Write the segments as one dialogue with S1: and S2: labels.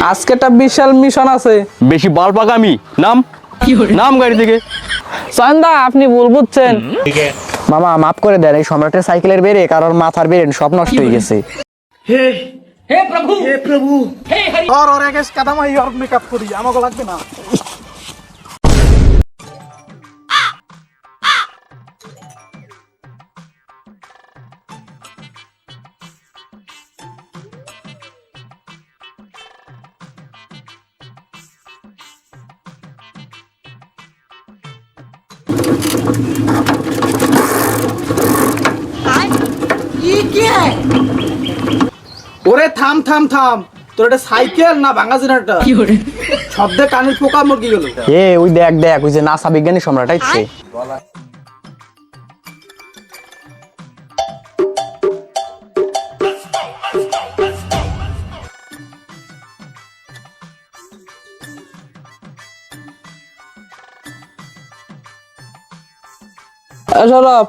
S1: আজকে একটা বিশাল মিশন আছে।
S2: বেশি বাল পাকামি নাম নাম গাড়ি থেকে।
S1: সয়ন্দা আপনি ভুল বুঝছেন।
S3: মামা মাফ করে দেন, এই সম্রাটের সাইকেলের ব্রেক আর ওর মাথার ব্রেন সব নষ্ট হয়ে গেছে।
S4: हे प्रभु और एक कदम ही और मेकअप करी আমাকে লাগবে না।
S5: ये क्या है?
S4: ওরে থাম থাম থাম, তোর এটা সাইকেল না ভাঙা জেনারেটর? শব্দে কানের পোকা মরগি গেল।
S3: ওই দেখ দেখ, ওই যে নাসা বিজ্ঞানী সম্রাট আইছে।
S1: সরব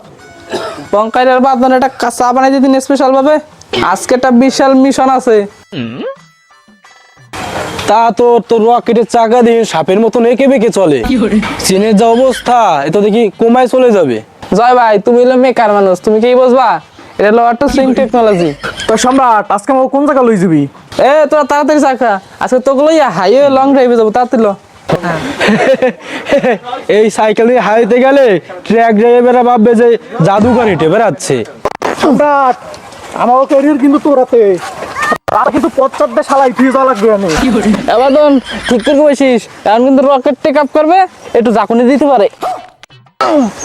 S1: পঙ্কাইরের বাদন একটা চা বানাই দিতেন স্পেশাল ভাবে। আজকে একটা বিশাল মিশন আছে।
S2: তা তোর রকেটের চাকা দিয়ে সাপের মতন এঁকে বেঁকে চলে। চীনের যা অবস্থা এত দেখি কমায় চলে যাবে।
S1: জয় ভাই, তুমি হলো মেকার মানুষ, তুমি কি বুঝবা? এটা হলো একটা সুইং টেকনোলজি।
S4: তো সম্রাট আজকে আমাকে কোন জায়গা লই যাবি?
S1: তোরা তাড়াতাড়ি চাকা, আজকে তোকে লইয়া হাইওয়ে লং ড্রাইভে যাবো, তাড়াতাড়ি লো।
S2: এই সাইকেল দিয়ে হাইতে গেলে ট্রাক ড্রাইভাররা ভাববে যে জাদুকর হেঁটে বেড়াচ্ছে।
S4: সম্রাট আমাকে ক্যারিয়ার কিন্তু তোরাতে আর কিন্তু পশ্চাৎ শালাই ফিরে যাওয়া লাগবে। আমি
S1: এবাদন ঠিক করে বসিস, এখন কিন্তু রকেট টেক আপ করবে, একটু জাকুনি দিতে পারে।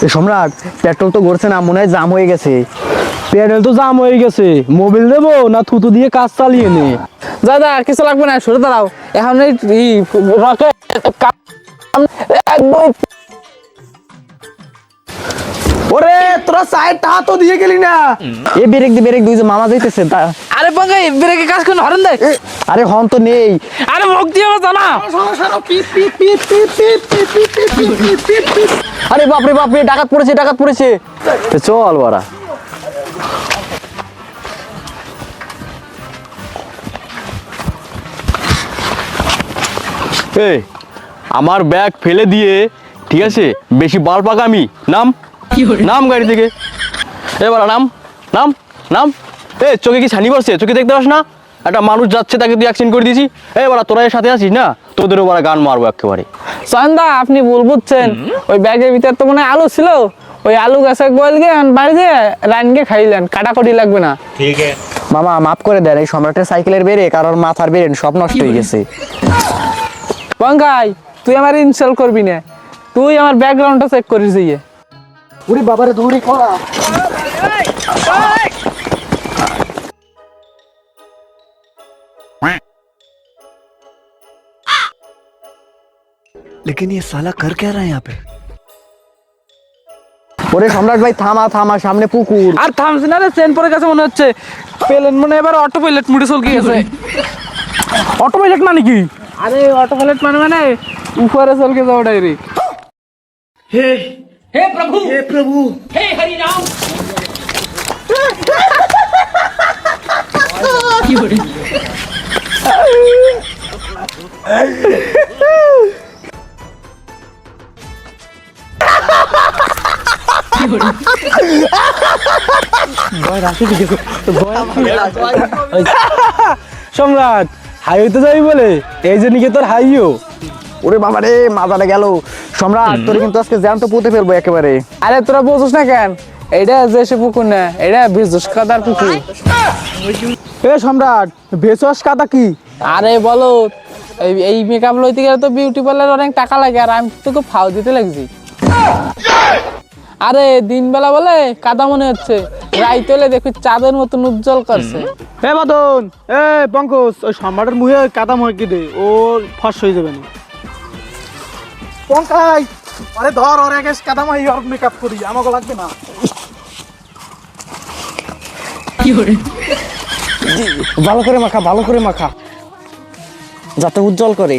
S3: এই সম্রাট পেট্রোল তো গড়ছে না, মনে হয় জাম হয়ে গেছে।
S2: প্যাডেল তো জাম হয়ে গেছে, মোবিল দেবো না থুতু দিয়ে কাজ চালিয়ে নে?
S1: দাদা কিছু লাগবে না, সরে দাঁড়াও। এখন এই রকেট একদম।
S4: ওরে তোরা সাইড টা তো দিয়ে গেলি না।
S3: এই ব্রেক দুই যে মামা যাইতেছে
S1: আরে পঙ্কাই ব্রেকে কাজ করে হরেন দেয়।
S3: আরে হন তো নেই।
S1: আরে ভক্তি হবে জানা।
S3: আরে বাপরে বাপরে, ডাকাত পড়েছে। তো চল বাড়া।
S2: এই আমার ব্যাগ ফেলে দিয়ে, ঠিক আছে, বেশি বাল পাকামি নাম নাম গাড়ি থেকে। এবার নাম নাম নাম। চোখে কি ছানি পড়ছে? চোখে দেখতে পাস না? একটা মানুষ যাচ্ছে, তাকে তুই অ্যাক্সিডেন্ট করে দিয়েছি। এবার তোরা এর সাথে আছিস না, তোদেরও বড় গান মারবো একেবারে।
S1: সয়ন্দা আপনি ভুল বুঝছেন। ওই ব্যাগের ভিতর তো মনে হয় আলু ছিল, ওই আলু গাছে গোয়াল গিয়ে বাড়ি দিয়ে রানকে খাইলেন, কাটাকুটি লাগবে না।
S3: মামা মাফ করে দেন, এই সম্রাটের সাইকেলের ব্রেক আর ওর মাথার ব্রেন সব নষ্ট হয়ে গেছে।
S1: পঙ্কাই তুই আমার ইনস্টল করবি না, তুই আমার ব্যাকগ্রাউন্ডটা চেক করিস দিয়ে।
S4: ওরে বাবারে দৌড়ি করা।
S6: लेकिन ये साला कर क्या रहा है यहाँ पे?
S3: ওরে সম্রাট ভাই থামা, সামনে পুকুর।
S1: আর থামছি না রে, চেন পরে গেছে মনে হচ্ছে। প্লেন মনে এবার অটো পাইলট মুডে চলকে গেছে।
S4: অটো পাইলট মানে কি?
S1: আরে অটো পাইলট মানে উপরে চলকে যাও ডাইরেক্ট।
S5: हे प्रभु हे हरि राम।
S2: সম্রাট হাইওতে যাবি বলে এই যে নিকে তোর হাইও।
S3: ওরে বাবা রে, মাথাটা গেল। সম্রাট তোর কিন্তু আজকে জ্যান্ত পুঁতে ফেলবো একেবারে।
S1: আরে তোরা বুঝছিস না কেন? এটা যে সে পুকুর না, এটা বিজুস কাদার পুকুর।
S4: এ সম্রাট ভেসস কাদা কি?
S1: আরে বলো, এই মেকআপ লইতে গেলে তো বিউটি পার্লার অনেক টাকা লাগে, আর আমি তোকে ফাও দিতে লাগছি। আরে দিন বেলা বলে কাদা মনে হচ্ছে, রাইত হলে দেখি চাঁদের মতন উজ্জ্বল করছে।
S4: এ বাদন, এ পঙ্কজ, ওই সম্রাটের মুখে কাদা মরকি দে, ওর ফস হয়ে যাবে না। পঙ্কাই আরে ধর ওর এক কাদা মাই আর মেকআপ করি, আমাকে লাগবে না।
S3: ভালো করে মাখা যাতে উজ্জ্বল করে।